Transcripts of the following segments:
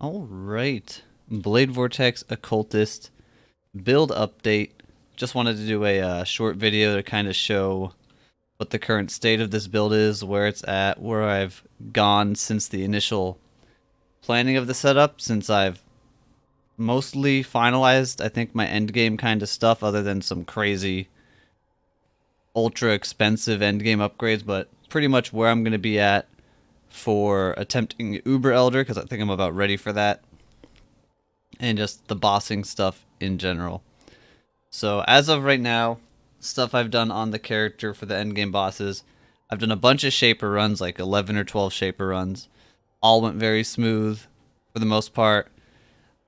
Alright. Blade Vortex Occultist build update. Just wanted to do a short video to kind of show what the current state of this build is, where it's at, where I've gone since the initial planning of the setup, since I've mostly finalized, I think, my endgame kind of stuff, other than some crazy, ultra expensive endgame upgrades, but pretty much where I'm going to be at for attempting Uber Elder, because I think I'm about ready for that, and just the bossing stuff in general. So as of right now, stuff I've done on the character for the endgame bosses, I've done a bunch of Shaper runs, like 11 or 12 Shaper runs. All went very smooth for the most part.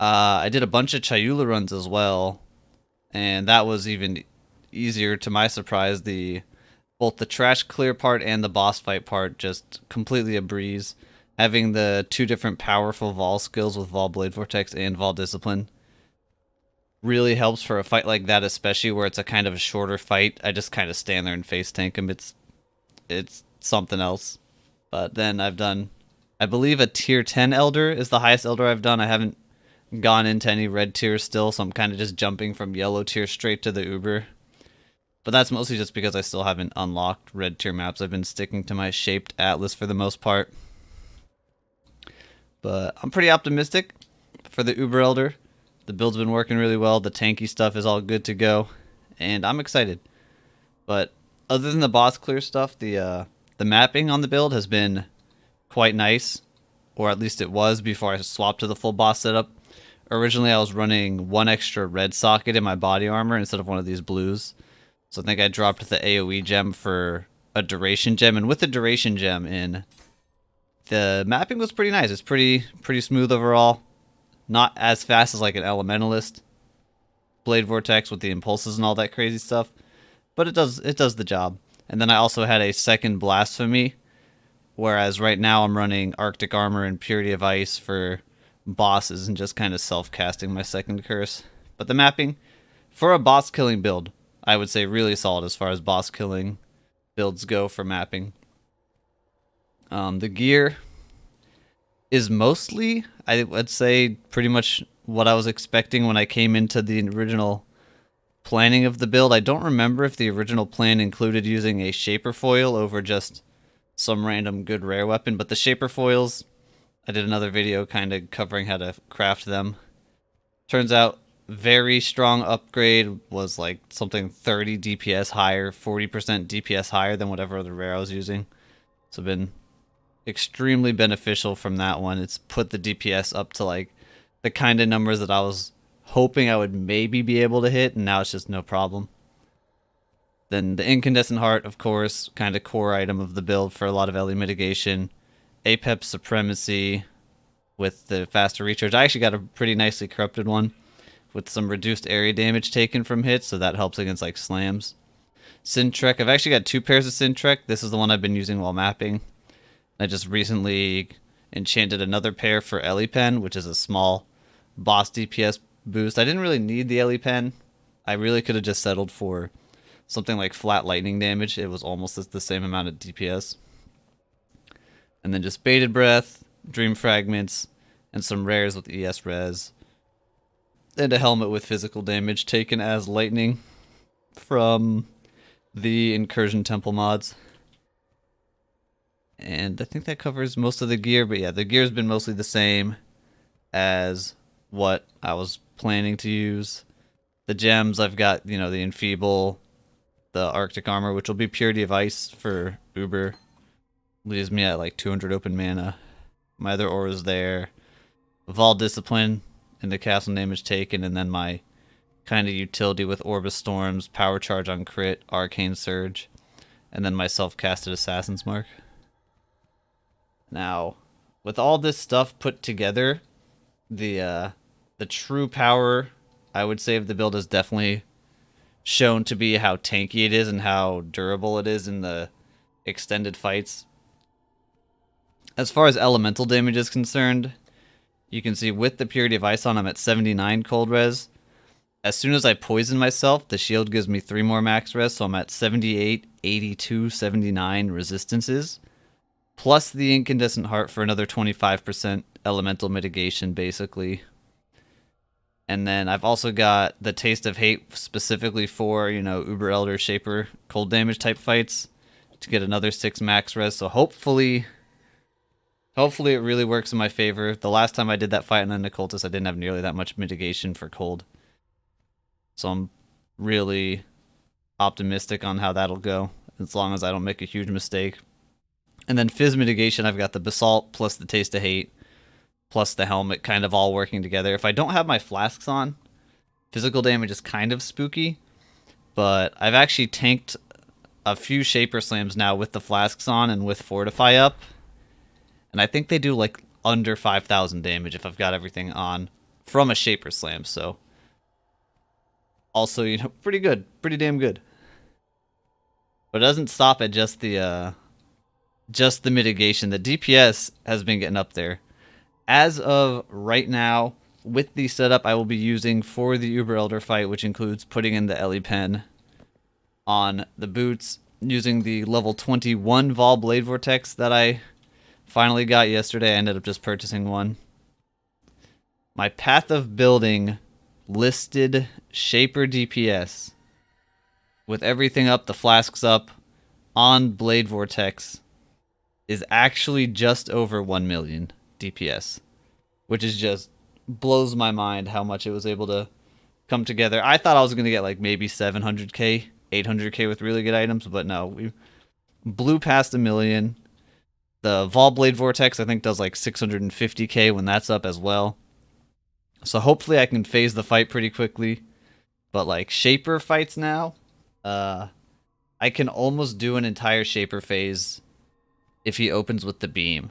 I did a bunch of Chayula runs as well, and that was even easier to my surprise. Both the trash clear part and the boss fight part just completely a breeze. Having the two different powerful Vol skills with Vol Blade Vortex and Vol Discipline really helps for a fight like that, especially where it's a kind of a shorter fight. I just kind of stand there and face tank him. It's something else. But then I've done, I believe, a tier 10 Elder is the highest Elder I've done. I haven't gone into any red tier still, so I'm kind of just jumping from yellow tier straight to the Uber. But that's mostly just because I still haven't unlocked red tier maps. I've been sticking to my shaped atlas for the most part. But I'm pretty optimistic for the Uber Elder. The build's been working really well. The tanky stuff is all good to go, and I'm excited. But other than the boss clear stuff, the mapping on the build has been quite nice, or at least it was before I swapped to the full boss setup. Originally, I was running one extra red socket in my body armor instead of one of these blues. So I think I dropped the AoE gem for a duration gem, and with the duration gem in, the mapping was pretty nice. It's pretty smooth overall. Not as fast as like an Elementalist Blade Vortex with the impulses and all that crazy stuff, but it does the job. And then I also had a second Blasphemy, whereas right now I'm running Arctic Armor and Purity of Ice for bosses and just kind of self-casting my second curse. But the mapping, for a boss killing build, I would say really solid as far as boss killing builds go for mapping. The gear is mostly, I would say, pretty much what I was expecting when I came into the original planning of the build. I don't remember if the original plan included using a Shaper Foil over just some random good rare weapon, but the Shaper Foils, I did another video kind of covering how to craft them. Turns out, very strong upgrade, was like something 30 DPS higher, 40% DPS higher than whatever other rare I was using. So been extremely beneficial from that one. It's put the DPS up to like the kind of numbers that I was hoping I would maybe be able to hit, and now it's just no problem. Then the Incandescent Heart, of course, kind of core item of the build for a lot of LE mitigation. APEP Supremacy with the faster recharge. I actually got a pretty nicely corrupted one with some reduced area damage taken from hits, so that helps against like slams. Syntrek, I've actually got two pairs of Syntrek. This is the one I've been using while mapping. I just recently enchanted another pair for LE Pen, which is a small boss DPS boost. I didn't really need the LE Pen. I really could have just settled for something like flat lightning damage. It was almost the same amount of DPS. And then just Baited Breath, Dream Fragments, and some rares with ES Res. And a helmet with physical damage taken as lightning from the Incursion Temple mods. And I think that covers most of the gear, but yeah, the gear's been mostly the same as what I was planning to use. The gems, I've got, the Enfeeble, the Arctic Armor, which will be Purity of Ice for Uber. Leaves me at like 200 open mana. My other aura's there. Vol Discipline and the castle damage taken, and then my kind of utility with Orbis Storms, Power Charge on crit, Arcane Surge, and then my self-casted Assassin's Mark. Now, with all this stuff put together, the true power, I would say, of the build is definitely shown to be how tanky it is and how durable it is in the extended fights. As far as elemental damage is concerned, you can see with the Purity of Ice on, I'm at 79 cold res. As soon as I poison myself, the shield gives me 3 more max res, so I'm at 78, 82, 79 resistances. Plus the Incandescent Heart for another 25% elemental mitigation, basically. And then I've also got the Taste of Hate specifically for, Uber Elder, Shaper, cold damage type fights to get another 6 max res. So hopefully it really works in my favor. The last time I did that fight on an Occultist, I didn't have nearly that much mitigation for cold. So I'm really optimistic on how that'll go, as long as I don't make a huge mistake. And then Fizz mitigation, I've got the Basalt plus the Taste of Hate plus the helmet kind of all working together. If I don't have my flasks on, physical damage is kind of spooky, but I've actually tanked a few Shaper Slams now with the flasks on and with Fortify up, and I think they do like under 5,000 damage if I've got everything on from a Shaper Slam, so also, pretty good, pretty damn good. But it doesn't stop at just the mitigation. The DPS has been getting up there. As of right now, with the setup I will be using for the Uber Elder fight, which includes putting in the Ellie Pen on the boots, using the level 21 Vol Blade Vortex that I finally got yesterday. I ended up just purchasing one. My path of building listed Shaper DPS with everything up, the flasks up, on Blade Vortex is actually just over 1 million DPS, which is just blows my mind how much it was able to come together. I thought I was going to get like maybe 700k, 800k with really good items, but no, we blew past 1 million. The Vol Blade Vortex I think does like 650k when that's up as well. So hopefully I can phase the fight pretty quickly. But like Shaper fights now, I can almost do an entire Shaper phase if he opens with the beam.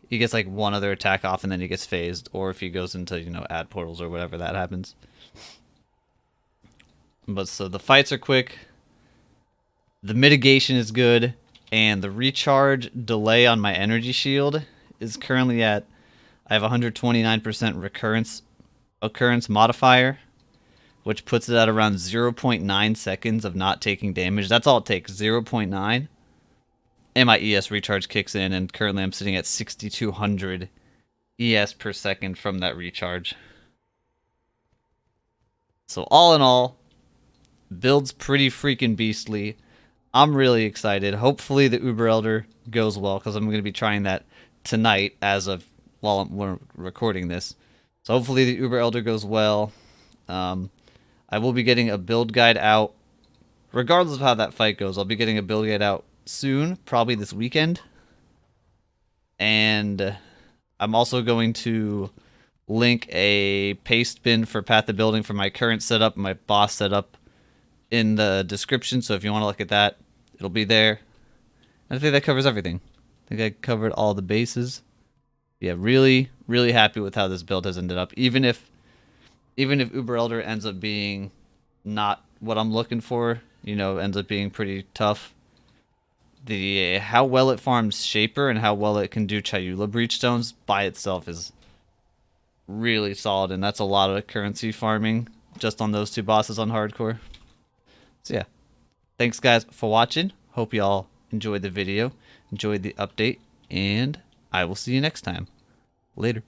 He gets like one other attack off and then he gets phased, or if he goes into, ad portals or whatever that happens. But so the fights are quick, the mitigation is good, and the recharge delay on my energy shield is currently at, I have 129% occurrence modifier, which puts it at around 0.9 seconds of not taking damage. That's all it takes, 0.9. And my ES recharge kicks in, and currently I'm sitting at 6,200 ES per second from that recharge. So all in all, build's pretty freaking beastly. I'm really excited. Hopefully the Uber Elder goes well, because I'm going to be trying that tonight as of while we're recording this. So hopefully the Uber Elder goes well. I will be getting a build guide out. Regardless of how that fight goes, I'll be getting a build guide out soon, probably this weekend. And I'm also going to link a paste bin for Path of Building for my current setup, my boss setup, in the description. So if you want to look at that, it'll be there. And I think that covers everything. I think I covered all the bases. Yeah, really, really happy with how this build has ended up. Even if Uber Elder ends up being not what I'm looking for, ends up being pretty tough. How well it farms Shaper and how well it can do Chayula Breachstones by itself is really solid, and that's a lot of currency farming just on those two bosses on hardcore. So yeah, thanks guys for watching. Hope you all enjoyed the video, enjoyed the update, and I will see you next time. Later.